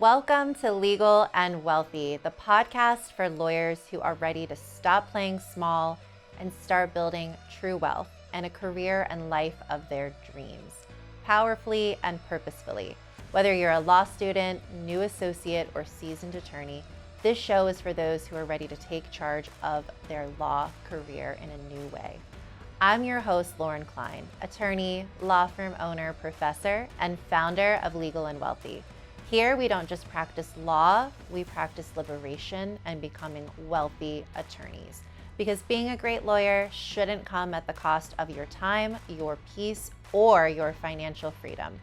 Welcome to Legal and Wealthy, the podcast for lawyers who are ready to stop playing small and start building true wealth and a career and life of their dreams, powerfully and purposefully. Whether you're a law student, new associate, or seasoned attorney, this show is for those who are ready to take charge of their law career in a new way. I'm your host, Lauren Klein, attorney, law firm owner, professor, and founder of Legal and Wealthy. Here, we don't just practice law, we practice liberation and becoming wealthy attorneys. Because being a great lawyer shouldn't come at the cost of your time, your peace, or your financial freedom.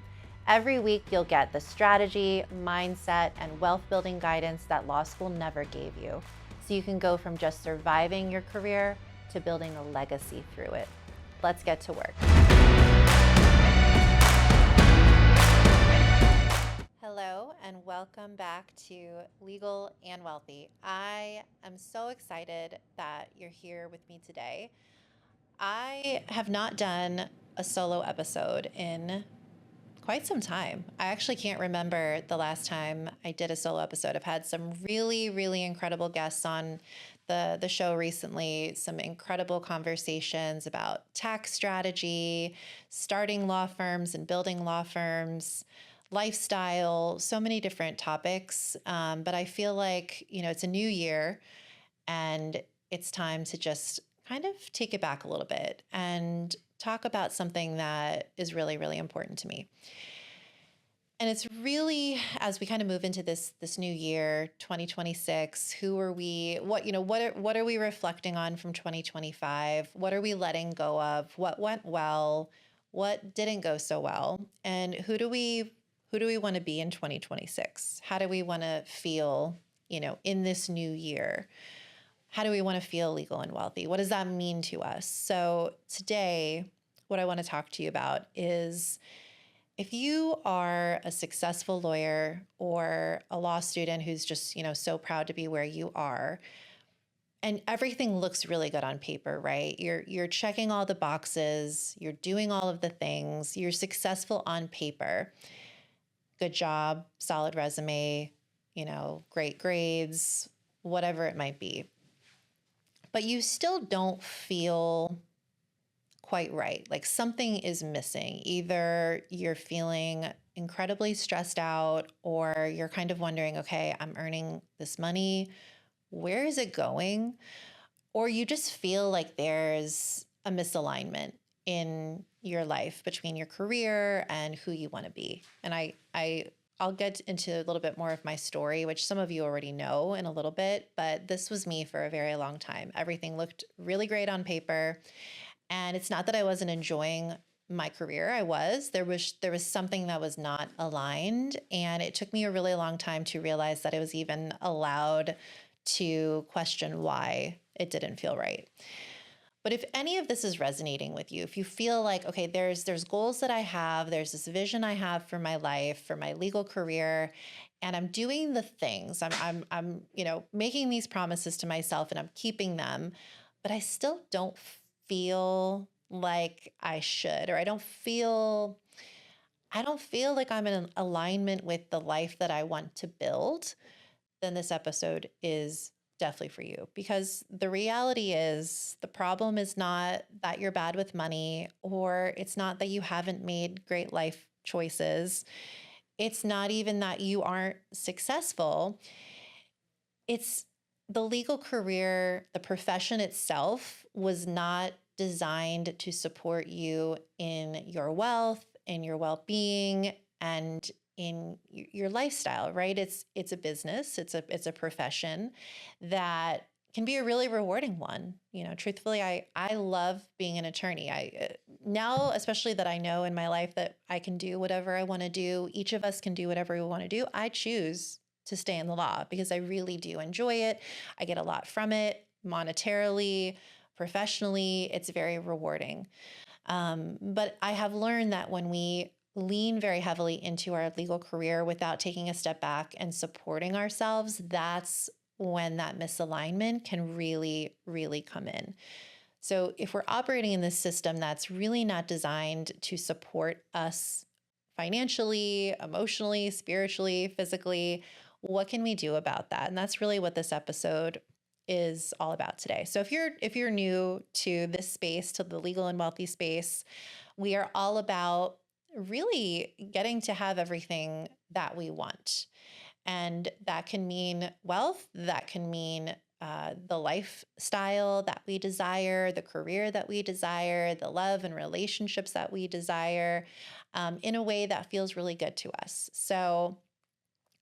Every week, you'll get the strategy, mindset, and wealth building guidance that law school never gave you. So you can go from just surviving your career to building a legacy through it. Let's get to work. Hello and welcome back to Legal and Wealthy. I am so excited that you're here with me today. I have not done a solo episode in quite some time. I actually can't remember the last time I did a solo episode. I've had some really incredible guests on the show recently, some incredible conversations about tax strategy, starting law firms and building law firms, lifestyle, so many different topics. But I feel like, it's a new year and it's time to just kind of take it back a little bit and talk about something that is really important to me. And it's really, as we kind of move into this new year, 2026, who are we, what are we reflecting on from 2025? What are we letting go of? What went well? What didn't go so well? And who do we want to be in 2026? How do we want to feel, in this new year? How do we want to feel legal and wealthy? What does that mean to us? So today, what I want to talk to you about is, if you are a successful lawyer or a law student who's just, so proud to be where you are, and everything looks really good on paper, right? You're checking all the boxes, you're doing all of the things, you're successful on paper. Good job, solid resume, great grades, whatever it might be. But you still don't feel quite right. Like something is missing. Either you're feeling incredibly stressed out, or you're kind of wondering, okay, I'm earning this money. Where is it going? Or you just feel like there's a misalignment in your life between your career and who you want to be. And I'll get into a little bit more of my story, which some of you already know in a little bit, but this was me for a very long time. Everything looked really great on paper. And it's not that I wasn't enjoying my career. I was. There was something that was not aligned. And it took me a really long time to realize that I was even allowed to question why it didn't feel right. But if any of this is resonating with you, if you feel like, okay, there's goals that I have, there's this vision I have for my life, for my legal career, and I'm doing the things, I'm making these promises to myself and I'm keeping them, but I still don't feel like I should, or I don't feel like I'm in alignment with the life that I want to build, then this episode is definitely for you. Because the reality is, the problem is not that you're bad with money, or it's not that you haven't made great life choices. It's not even that you aren't successful. It's the legal career, the profession itself was not designed to support you in your wealth, in your well-being, and in your lifestyle, right? It's a business, it's a profession that can be a really rewarding one. Truthfully, I love being an attorney. I now, especially that I know in my life that I can do whatever I want to do. Each of us can do whatever we want to do. I choose to stay in the law because I really do enjoy it. I get a lot from it monetarily, professionally. It's very rewarding. But I have learned that when we lean very heavily into our legal career without taking a step back and supporting ourselves, that's when that misalignment can really come in. So if we're operating in this system that's really not designed to support us financially, emotionally, spiritually, physically. What can we do about that? And that's really what this episode is all about today. So if you're new to this space, to the legal and wealthy space, we are all about really getting to have everything that we want. And that can mean wealth, that can mean the lifestyle that we desire, the career that we desire, the love and relationships that we desire, in a way that feels really good to us. So,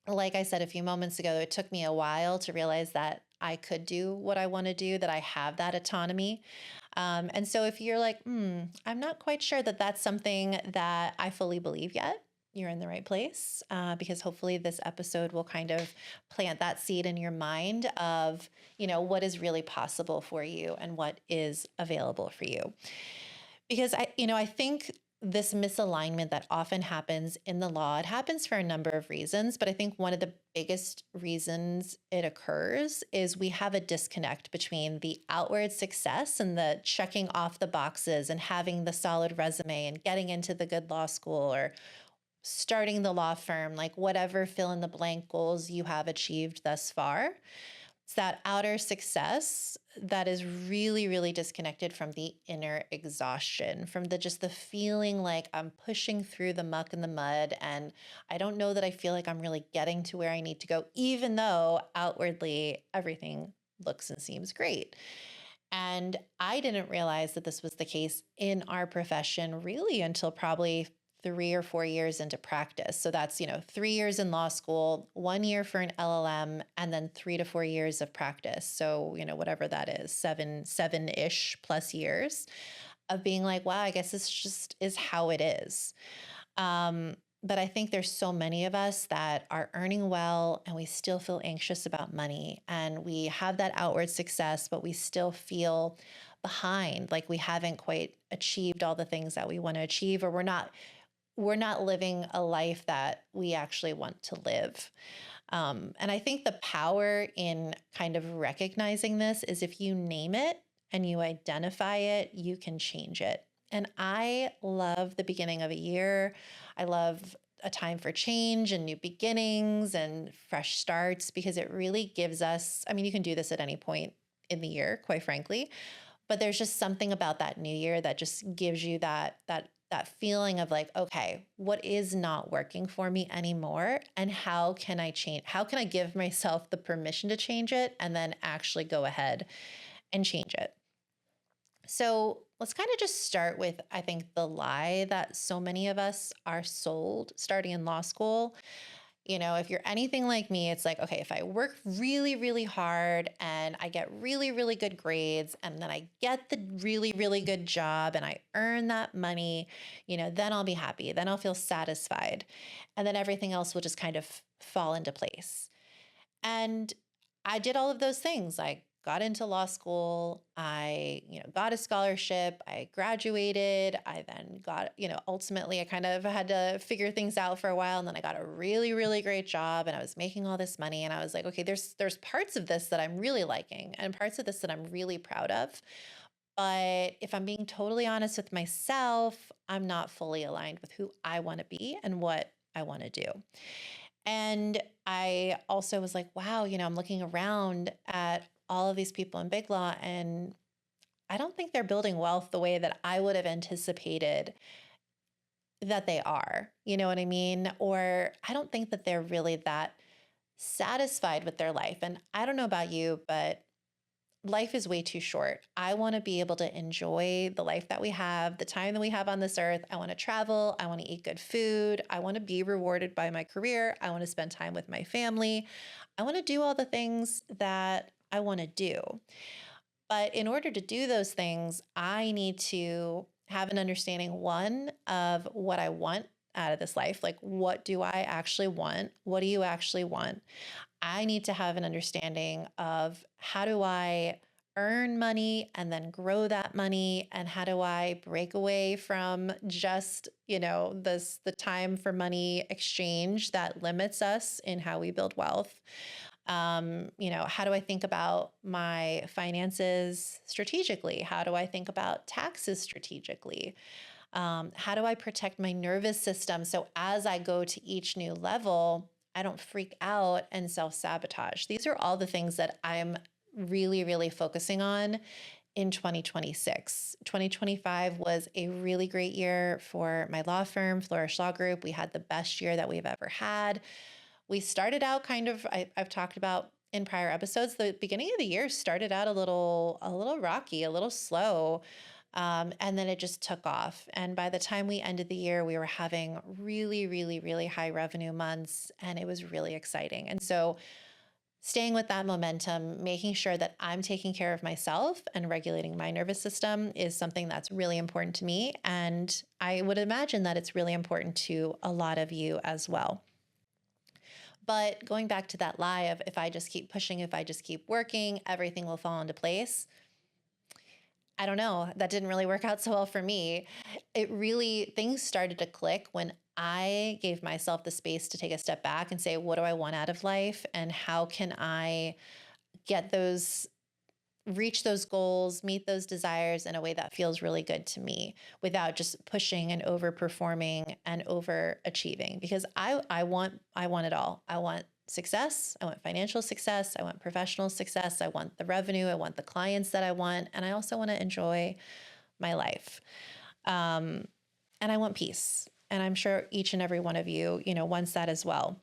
like I said a few moments ago, it took me a while to realize that I could do what I want to do, that I have that autonomy. And so if you're like, I'm not quite sure that that's something that I fully believe yet, you're in the right place, because hopefully this episode will kind of plant that seed in your mind of, what is really possible for you and what is available for you. Because I think this misalignment that often happens in the law, it happens for a number of reasons, but I think one of the biggest reasons it occurs is we have a disconnect between the outward success and the checking off the boxes and having the solid resume and getting into the good law school or starting the law firm, like whatever fill in the blank goals you have achieved thus far. It's that outer success that is really, really disconnected from the inner exhaustion, from the feeling like I'm pushing through the muck and the mud, and I don't know that I feel like I'm really getting to where I need to go, even though outwardly everything looks and seems great. And I didn't realize that this was the case in our profession really until probably 3 or 4 years into practice. So that's, 3 years in law school, 1 year for an LLM, and then 3 to 4 years of practice. So, whatever that is, seven-ish plus years of being like, wow, I guess this just is how it is. But I think there's so many of us that are earning well and we still feel anxious about money, and we have that outward success, but we still feel behind, like we haven't quite achieved all the things that we want to achieve, or we're not living a life that we actually want to live. And I think the power in kind of recognizing this is if you name it and you identify it, you can change it. And I love the beginning of a year. I love a time for change and new beginnings and fresh starts, because it really gives us, I mean, you can do this at any point in the year, quite frankly, but there's just something about that new year that just gives you that feeling of like, okay, what is not working for me anymore? And how can I change? How can I give myself the permission to change it and then actually go ahead and change it? So let's kind of just start with, I think, the lie that so many of us are sold starting in law school. If you're anything like me, it's like, okay, if I work really, really hard and I get really, really good grades, and then I get the really, really good job and I earn that money, then I'll be happy. Then I'll feel satisfied. And then everything else will just kind of fall into place. And I did all of those things. I got into law school. I, got a scholarship. I graduated. I then got, ultimately I kind of had to figure things out for a while. And then I got a really, really great job and I was making all this money. And I was like, okay, there's parts of this that I'm really liking and parts of this that I'm really proud of. But if I'm being totally honest with myself, I'm not fully aligned with who I want to be and what I want to do. And I also was like, wow, I'm looking around at all of these people in big law, and I don't think they're building wealth the way that I would have anticipated that they are. You know what I mean? Or I don't think that they're really that satisfied with their life. And I don't know about you, but life is way too short. I want to be able to enjoy the life that we have, the time that we have on this earth. I want to travel. I want to eat good food. I want to be rewarded by my career. I want to spend time with my family. I want to do all the things that I want to do. But in order to do those things, I need to have an understanding, one, of what I want out of this life. Like, what do I actually want? What do you actually want? I need to have an understanding of how do I earn money and then grow that money, and how do I break away from just, the time for money exchange that limits us in how we build wealth. How do I think about my finances strategically? How do I think about taxes strategically? How do I protect my nervous system so as I go to each new level, I don't freak out and self-sabotage? These are all the things that I'm really, really focusing on in 2026. 2025 was a really great year for my law firm, Flourish Law Group. We had the best year that we've ever had. We started out kind of, I've talked about in prior episodes, the beginning of the year started out a little rocky, a little slow. And then it just took off. And by the time we ended the year, we were having really, really, really high revenue months, and it was really exciting. And so staying with that momentum, making sure that I'm taking care of myself and regulating my nervous system is something that's really important to me. And I would imagine that it's really important to a lot of you as well. But going back to that lie of if I just keep pushing, if I just keep working, everything will fall into place. I don't know. That didn't really work out so well for me. Things started to click when I gave myself the space to take a step back and say, what do I want out of life? And how can I get those, reach those goals, meet those desires in a way that feels really good to me without just pushing and overperforming and overachieving? Because I want it all. I want success. I want financial success. I want professional success. I want the revenue. I want the clients that I want. And I also want to enjoy my life. And I want peace. And I'm sure each and every one of you, wants that as well.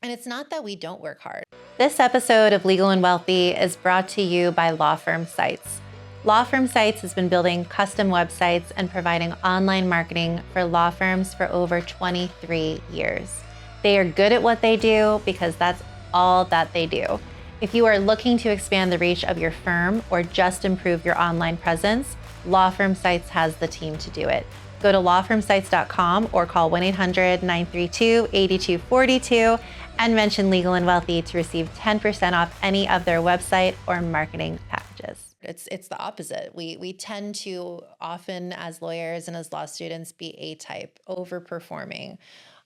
And it's not that we don't work hard. This episode of Legal and Wealthy is brought to you by Law Firm Sites. Law Firm Sites has been building custom websites and providing online marketing for law firms for over 23 years. They are good at what they do because that's all that they do. If you are looking to expand the reach of your firm or just improve your online presence, Law Firm Sites has the team to do it. Go to lawfirmsites.com or call 1-800-932-8242 and mention Legal and Wealthy to receive 10% off any of their website or marketing packages. It's the opposite. We tend to often, as lawyers and as law students, be A-type, overperforming,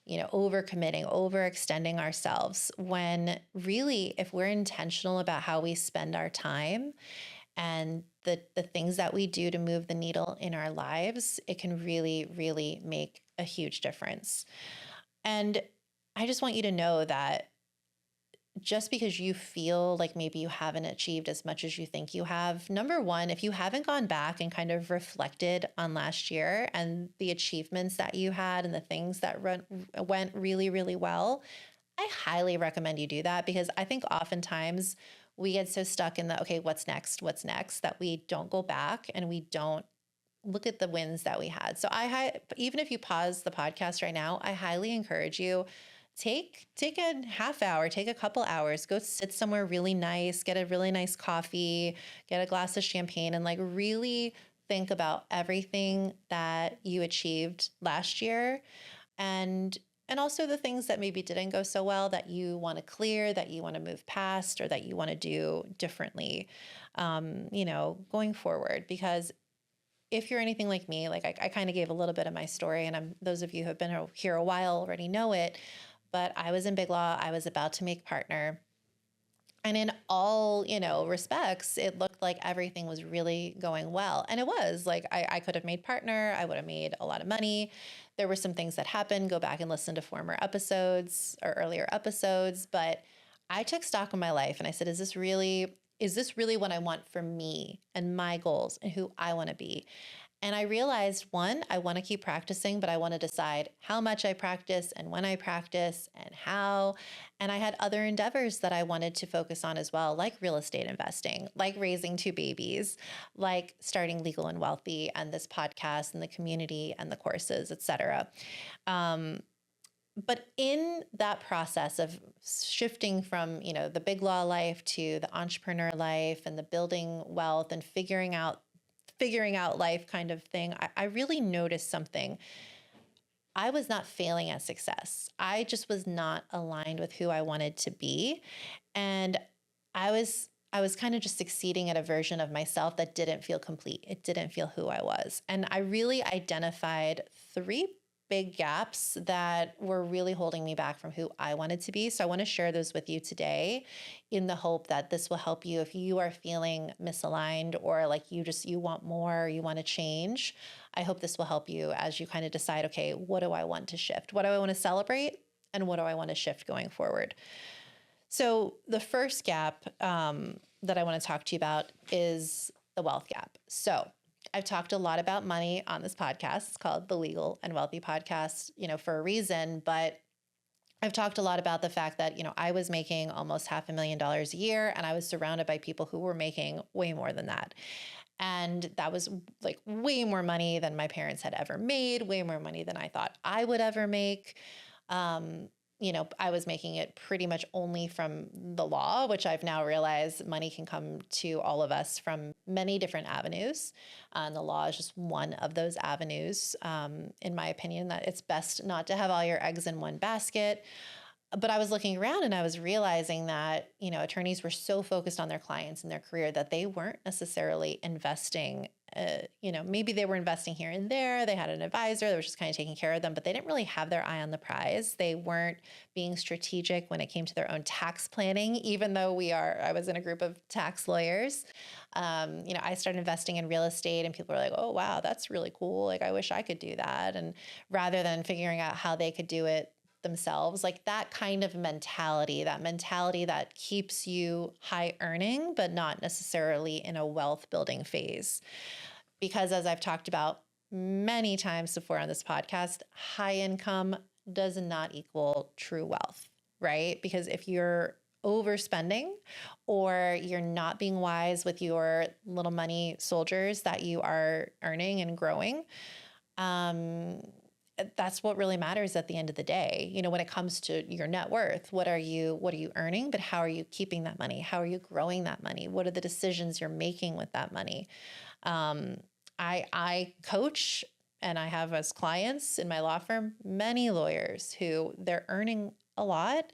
overcommitting, overextending ourselves, when really, if we're intentional about how we spend our time and the things that we do to move the needle in our lives, it can really, really make a huge difference. And I just want you to know that just because you feel like maybe you haven't achieved as much as you think you have, number one, if you haven't gone back and kind of reflected on last year and the achievements that you had and the things that went really, really well, I highly recommend you do that, because I think oftentimes we get so stuck in the, okay, what's next, that we don't go back and we don't look at the wins that we had. So even if you pause the podcast right now, I highly encourage you, take a half hour, take a couple hours, go sit somewhere really nice, get a really nice coffee, get a glass of champagne, and really think about everything that you achieved last year, and also the things that maybe didn't go so well that you want to clear, that you want to move past, or that you want to do differently, going forward. Because if you're anything like me, I kind of gave a little bit of my story, and those of you who have been here a while already know it, but I was in big law. I was about to make partner. And in all, respects, it looked like everything was really going well. And it was I could have made partner. I would have made a lot of money. There were some things that happened. Go back and listen to former episodes or earlier episodes. But I took stock of my life and I said, is this really what I want for me and my goals and who I want to be? And I realized, one, I want to keep practicing, but I want to decide how much I practice and when I practice and how. And I had other endeavors that I wanted to focus on as well, like real estate investing, like raising 2 babies, like starting Legal and Wealthy and this podcast and the community and the courses, etc. But in that process of shifting from, the big law life to the entrepreneur life and the building wealth and figuring out life kind of thing, I really noticed something. I was not failing at success. I just was not aligned with who I wanted to be. And I was kind of just succeeding at a version of myself that didn't feel complete. It didn't feel who I was. And I really identified 3 big gaps that were really holding me back from who I wanted to be. So I want to share those with you today in the hope that this will help you if you are feeling misaligned or like you want more, you want to change. I hope this will help you as you kind of decide, okay, what do I want to shift? What do I want to celebrate? And what do I want to shift going forward? So the first gap that I want to talk to you about is the wealth gap. So I've talked a lot about money on this podcast. It's called the Legal and Wealthy Podcast, for a reason, but I've talked a lot about the fact that, I was making almost $500,000 a year and I was surrounded by people who were making way more than that. And that was like way more money than my parents had ever made, way more money than I thought I would ever make. I was making it pretty much only from the law, which I've now realized money can come to all of us from many different avenues. And the law is just one of those avenues, in my opinion, that it's best not to have all your eggs in one basket. But I was looking around and I was realizing that, attorneys were so focused on their clients and their career that they weren't necessarily investing. Maybe they were investing here and there. They had an advisor that was just kind of taking care of them, but they didn't really have their eye on the prize. They weren't being strategic when it came to their own tax planning, even though I was in a group of tax lawyers. I started investing in real estate and people were like, oh, wow, that's really cool. Like, I wish I could do that. And rather than figuring out how they could do it themselves, like that kind of mentality that keeps you high earning, but not necessarily in a wealth building phase. Because as I've talked about many times before on this podcast, high income does not equal true wealth, right? Because if you're overspending or you're not being wise with your little money soldiers that you are earning and growing, that's what really matters at the end of the day. When it comes to your net worth, what are you earning, but how are you keeping that money? How are you growing that money? What are the decisions you're making with that money? I coach and I have as clients in my law firm, many lawyers who they're earning a lot,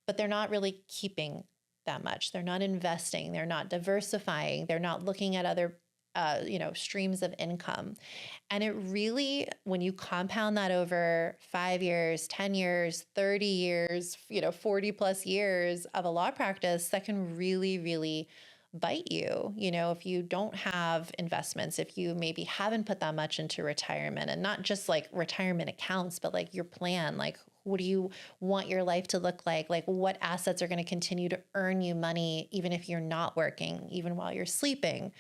but they're not really keeping that much. They're not investing. They're not diversifying. They're not looking at other streams of income. And it really, when you compound that over 5 years, 10 years, 30 years, 40 plus years of a law practice, that can really, really bite you. If you don't have investments, if you maybe haven't put that much into retirement, and not just like retirement accounts, but like your plan, like what do you want your life to look like? Like what assets are going to continue to earn you money, even if you're not working, even while you're sleeping,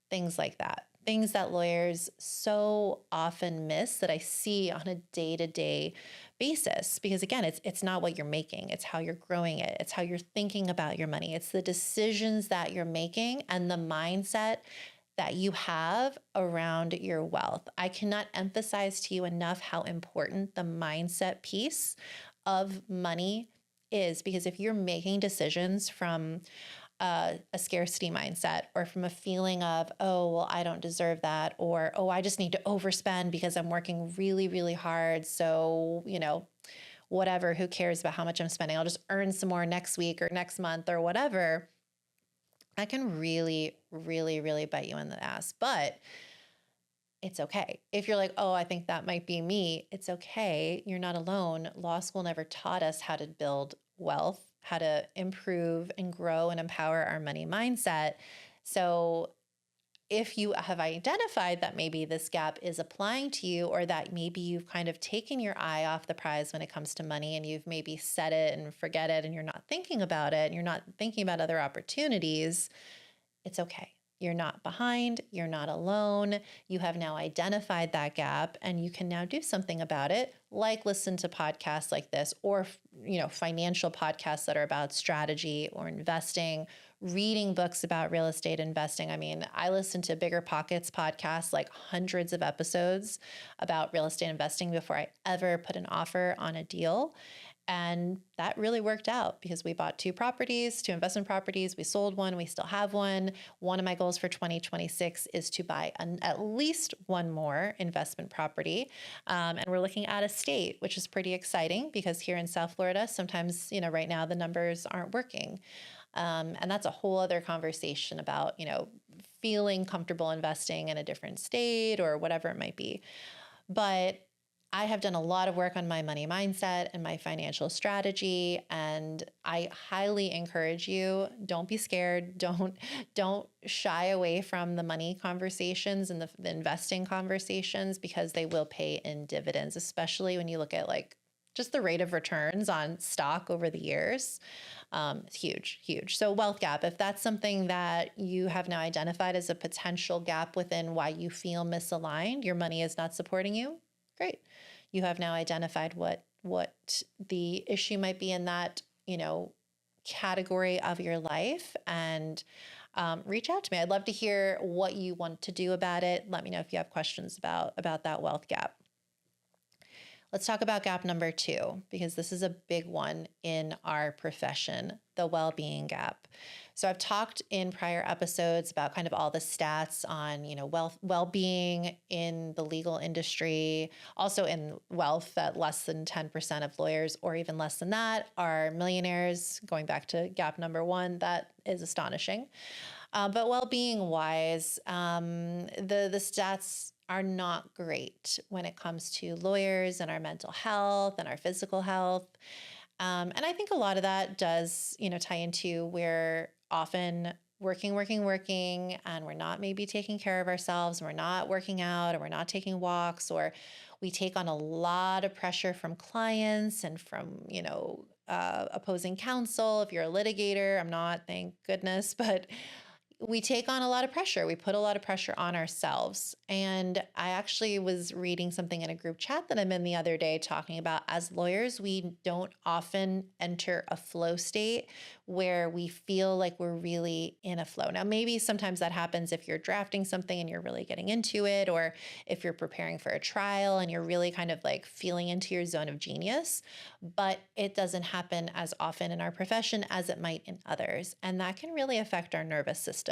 things like that. Things that lawyers so often miss that I see on a day-to-day basis. Because again, it's not what you're making, it's how you're growing it. It's how you're thinking about your money. It's the decisions that you're making and the mindset that you have around your wealth. I cannot emphasize to you enough how important the mindset piece of money is, because if you're making decisions from a scarcity mindset or from a feeling of, oh, well, I don't deserve that, or, oh, I just need to overspend because I'm working really, really hard. So, whatever, who cares about how much I'm spending? I'll just earn some more next week or next month or whatever. That can really, really, really bite you in the ass. But it's okay. If you're like, oh, I think that might be me, it's okay. You're not alone. Law school never taught us how to build wealth, how to improve and grow and empower our money mindset. So if you have identified that maybe this gap is applying to you, or that maybe you've kind of taken your eye off the prize when it comes to money and you've maybe set it and forget it and you're not thinking about it and you're not thinking about other opportunities, it's okay. You're not behind. You're not alone. You have now identified that gap and you can now do something about it, like listen to podcasts like this, or, financial podcasts that are about strategy or investing, reading books about real estate investing. I mean, I listen to Bigger Pockets podcasts, like hundreds of episodes about real estate investing before I ever put an offer on a deal. And that really worked out because we bought two investment properties. We sold one. We still have one. One of my goals for 2026 is to buy at least one more investment property. And we're looking at a state, which is pretty exciting because here in South Florida, sometimes, right now the numbers aren't working. And that's a whole other conversation about, feeling comfortable investing in a different state or whatever it might be. But I have done a lot of work on my money mindset and my financial strategy, and I highly encourage you, don't be scared. Don't shy away from the money conversations and the investing conversations, because they will pay in dividends, especially when you look at like just the rate of returns on stock over the years. It's huge, huge. So wealth gap, if that's something that you have now identified as a potential gap within why you feel misaligned, your money is not supporting you, great. You have now identified what the issue might be in that, category of your life, and reach out to me. I'd love to hear what you want to do about it. Let me know if you have questions about that wealth gap. Let's talk about gap number 2, because this is a big one in our profession, the well-being gap. So I've talked in prior episodes about kind of all the stats on, well-being in the legal industry, also in wealth, that less than 10% of lawyers, or even less than that, are millionaires. Going back to gap number 1, that is astonishing. But well-being wise, the stats are not great when it comes to lawyers and our mental health and our physical health. And I think a lot of that does, tie into we're often working, and we're not maybe taking care of ourselves, and we're not working out, or we're not taking walks, or we take on a lot of pressure from clients and from, opposing counsel. If you're a litigator, I'm not, thank goodness, but we take on a lot of pressure. We put a lot of pressure on ourselves. And I actually was reading something in a group chat that I'm in the other day, talking about, as lawyers, we don't often enter a flow state where we feel like we're really in a flow. Now, maybe sometimes that happens if you're drafting something and you're really getting into it, or if you're preparing for a trial and you're really kind of like feeling into your zone of genius, but it doesn't happen as often in our profession as it might in others. And that can really affect our nervous system.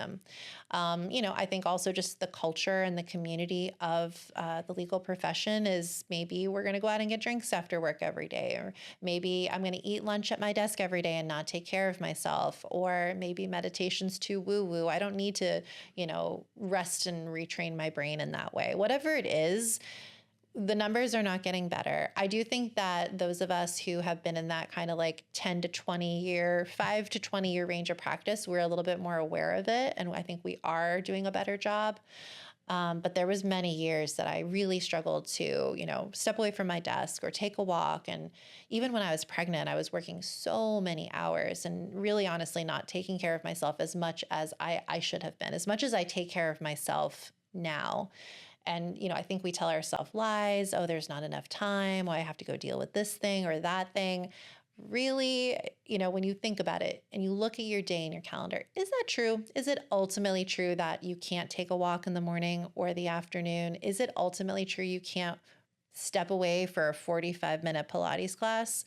I think also just the culture and the community of the legal profession is, maybe we're going to go out and get drinks after work every day, or maybe I'm going to eat lunch at my desk every day and not take care of myself, or maybe meditation's too woo-woo. I don't need to, rest and retrain my brain in that way. Whatever it is, the numbers are not getting better. I do think that those of us who have been in that kind of like 10 to 20 year, 5 to 20 year range of practice, we're a little bit more aware of it. And I think we are doing a better job. But there was many years that I really struggled to, step away from my desk or take a walk. And even when I was pregnant, I was working so many hours and really honestly not taking care of myself as much as I should have been, as much as I take care of myself now. And, I think we tell ourselves lies. Oh, there's not enough time. Well, I have to go deal with this thing or that thing. Really, when you think about it and you look at your day and your calendar, is that true? Is it ultimately true that you can't take a walk in the morning or the afternoon? Is it ultimately true you can't step away for a 45-minute Pilates class?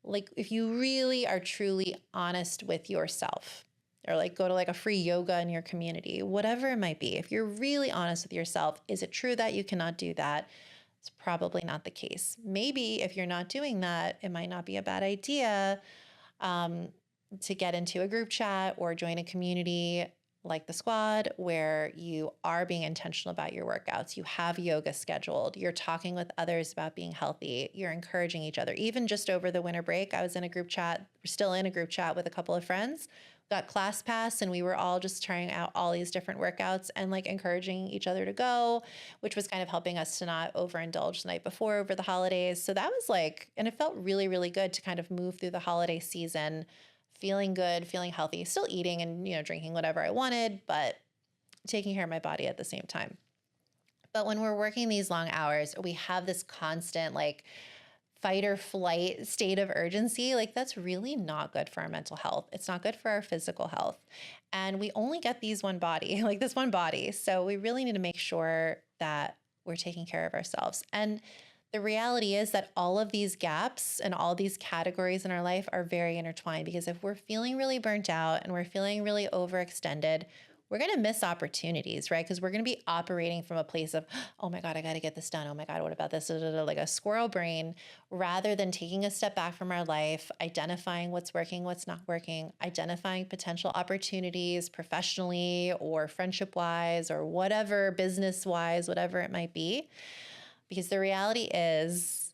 Like, if you really are truly honest with yourself, or like go to like a free yoga in your community, whatever it might be. If you're really honest with yourself, is it true that you cannot do that? It's probably not the case. Maybe if you're not doing that, it might not be a bad idea to get into a group chat or join a community like the squad, where you are being intentional about your workouts. You have yoga scheduled. You're talking with others about being healthy. You're encouraging each other. Even just over the winter break, I was in a group chat, we're still in a group chat with a couple of friends, got ClassPass, and we were all just trying out all these different workouts and like encouraging each other to go, which was kind of helping us to not overindulge the night before over the holidays. So that was like, and it felt really, really good to kind of move through the holiday season, feeling good, feeling healthy, still eating and, drinking whatever I wanted, but taking care of my body at the same time. But when we're working these long hours, we have this constant like fight or flight state of urgency. Like, that's really not good for our mental health. It's not good for our physical health. And we only get these one body, like this one body. So we really need to make sure that we're taking care of ourselves. And the reality is that all of these gaps and all these categories in our life are very intertwined, because if we're feeling really burnt out and we're feeling really overextended, we're going to miss opportunities, right? Because we're going to be operating from a place of, oh my God, I got to get this done. Oh my God, what about this? Like a squirrel brain, rather than taking a step back from our life, identifying what's working, what's not working, identifying potential opportunities professionally or friendship wise or whatever, business wise, whatever it might be. because the reality is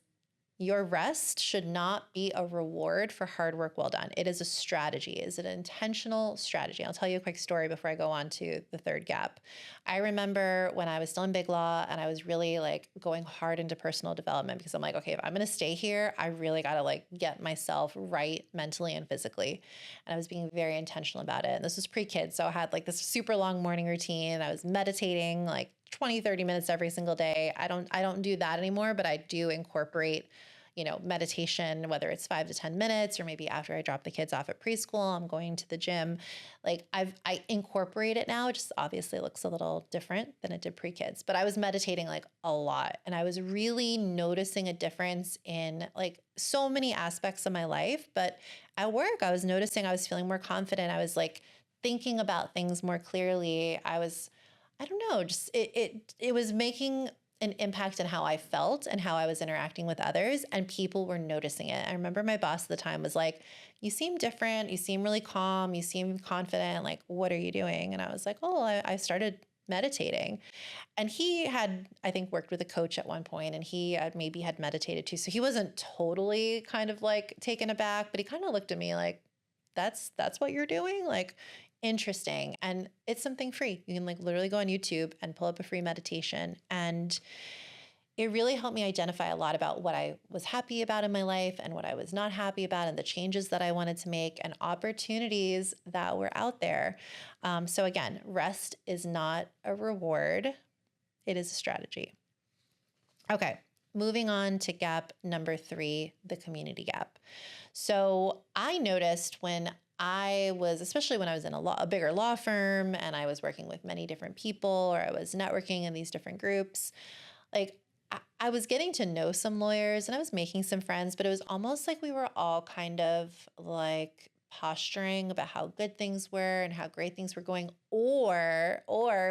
your rest should not be a reward for hard work well done. It is a strategy. It is an intentional strategy. I'll tell you a quick story before I go on to the third gap. I remember when I was still in Big Law and I was really like going hard into personal development because I'm like, okay, if I'm going to stay here, I really got to like get myself right mentally and physically. And I was being very intentional about it. And this was pre-kid. So I had like this super long morning routine. I was meditating like 20, 30 minutes every single day. I don't do that anymore, but I do incorporate, meditation, whether it's 5 to 10 minutes, or maybe after I drop the kids off at preschool, I'm going to the gym. Like I incorporate it now. It just obviously looks a little different than it did pre-kids, but I was meditating like a lot. And I was really noticing a difference in like so many aspects of my life. But at work, I was noticing I was feeling more confident. I was like thinking about things more clearly. I don't know, just it was making an impact on how I felt and how I was interacting with others, and people were noticing it. I remember my boss at the time was like, "You seem different. You seem really calm. You seem confident. Like, what are you doing?" And I was like, "Oh, I started meditating." And he had, I think, worked with a coach at one point, and he maybe had meditated too. So he wasn't totally kind of like taken aback, but he kind of looked at me like, that's what you're doing? Like, interesting. And it's something free. You can like literally go on YouTube and pull up a free meditation. And it really helped me identify a lot about what I was happy about in my life and what I was not happy about, and the changes that I wanted to make and opportunities that were out there. So again, rest is not a reward. It is a strategy. Okay, moving on to gap number 3, the community gap. So I noticed when I was, especially when I was in a bigger law firm and I was working with many different people, or I was networking in these different groups, like I was getting to know some lawyers and I was making some friends, but it was almost like we were all kind of like posturing about how good things were and how great things were going, or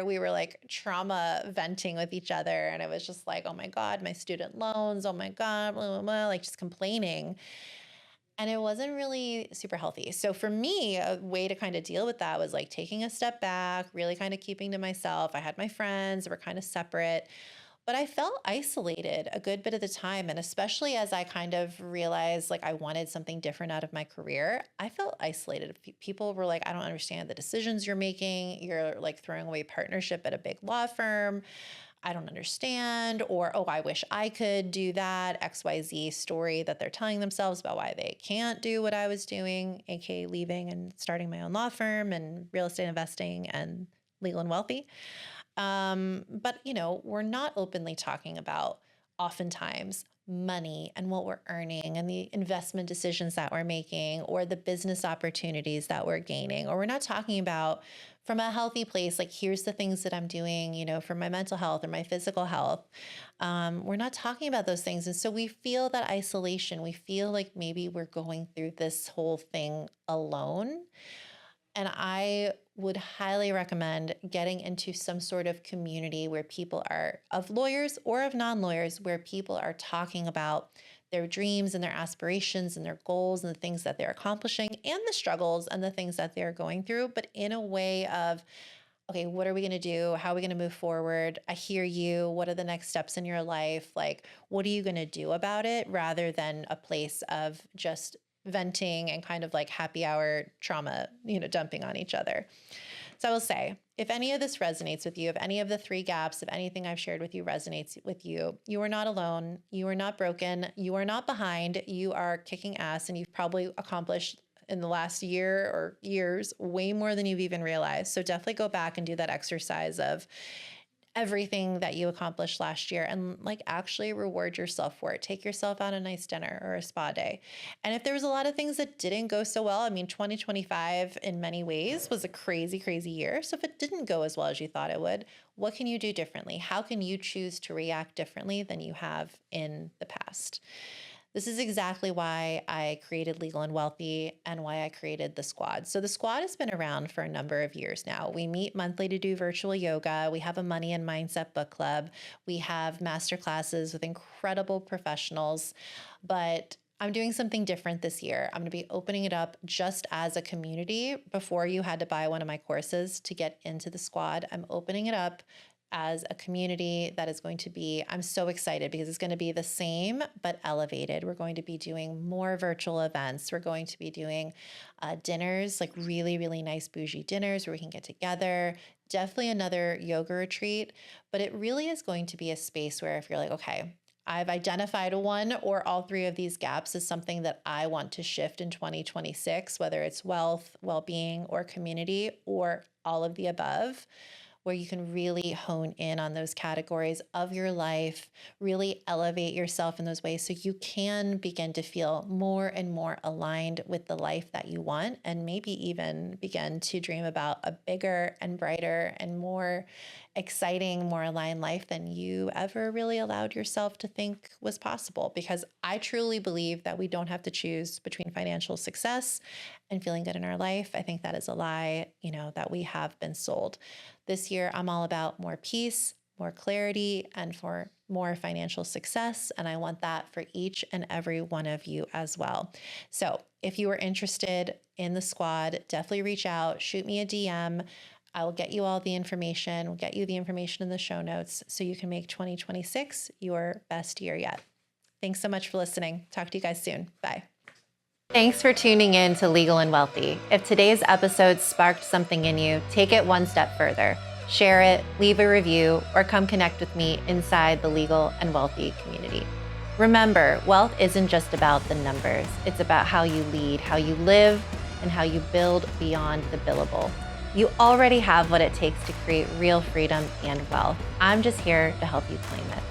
we were like trauma venting with each other, and it was just like, oh my God, my student loans, oh my God, blah, blah, blah, like just complaining. And it wasn't really super healthy. So for me, a way to kind of deal with that was like taking a step back, really kind of keeping to myself. I had my friends that were kind of separate, but I felt isolated a good bit of the time. And especially as I kind of realized like I wanted something different out of my career, I felt isolated. People were like, I don't understand the decisions you're making. You're like throwing away partnership at a big law firm. I don't understand, or, oh, I wish I could do that XYZ story that they're telling themselves about why they can't do what I was doing, aka leaving and starting my own law firm and real estate investing and legal and wealthy. But, we're not openly talking about oftentimes money and what we're earning and the investment decisions that we're making or the business opportunities that we're gaining. Or we're not talking about from a healthy place, like, here's the things that I'm doing, for my mental health or my physical health. We're not talking about those things. And so we feel that isolation. We feel like maybe we're going through this whole thing alone. And I would highly recommend getting into some sort of community where people are, of lawyers or of non-lawyers, where people are talking about their dreams and their aspirations and their goals and the things that they're accomplishing and the struggles and the things that they're going through, but in a way of, okay, what are we going to do? How are we going to move forward? I hear you. What are the next steps in your life? Like, what are you going to do about it? Rather than a place of just venting and kind of like happy hour trauma, dumping on each other. So I will say, if any of this resonates with you, if any of the 3 gaps, if anything I've shared with you resonates with you, you are not alone. You are not broken. You are not behind. You are kicking ass, and you've probably accomplished in the last year or years way more than you've even realized. So definitely go back and do that exercise of everything that you accomplished last year and like actually reward yourself for it. Take yourself out a nice dinner or a spa day. And if there was a lot of things that didn't go so well, 2025 in many ways was a crazy, crazy year. So if it didn't go as well as you thought it would, what can you do differently? How can you choose to react differently than you have in the past? This is exactly why I created Legal and Wealthy and why I created the squad. So the squad has been around for a number of years now. We meet monthly to do virtual yoga. We have a money and mindset book club. We have master classes with incredible professionals. But I'm doing something different this year. I'm going to be opening it up just as a community. Before, you had to buy one of my courses to get into the squad. I'm opening it up as a community that is going to be, I'm so excited because it's going to be the same but elevated. We're going to be doing more virtual events. We're going to be doing dinners, like really, really nice bougie dinners where we can get together. Definitely another yoga retreat, but it really is going to be a space where if you're like, okay, I've identified one or all three of these gaps as something that I want to shift in 2026, whether it's wealth, well-being, or community, or all of the above, where you can really hone in on those categories of your life, really elevate yourself in those ways so you can begin to feel more and more aligned with the life that you want, and maybe even begin to dream about a bigger and brighter and more exciting, more aligned life than you ever really allowed yourself to think was possible. Because I truly believe that we don't have to choose between financial success and feeling good in our life. I think that is a lie, that we have been sold. This year, I'm all about more peace, more clarity, and for more financial success. And I want that for each and every one of you as well. So if you are interested in the squad, definitely reach out, shoot me a DM. I will get you all the information. We'll get you the information in the show notes so you can make 2026 your best year yet. Thanks so much for listening. Talk to you guys soon. Bye. Thanks for tuning in to Legal and Wealthy. If today's episode sparked something in you, take it one step further. Share it, leave a review, or come connect with me inside the Legal and Wealthy community. Remember, wealth isn't just about the numbers. It's about how you lead, how you live, and how you build beyond the billable. You already have what it takes to create real freedom and wealth. I'm just here to help you claim it.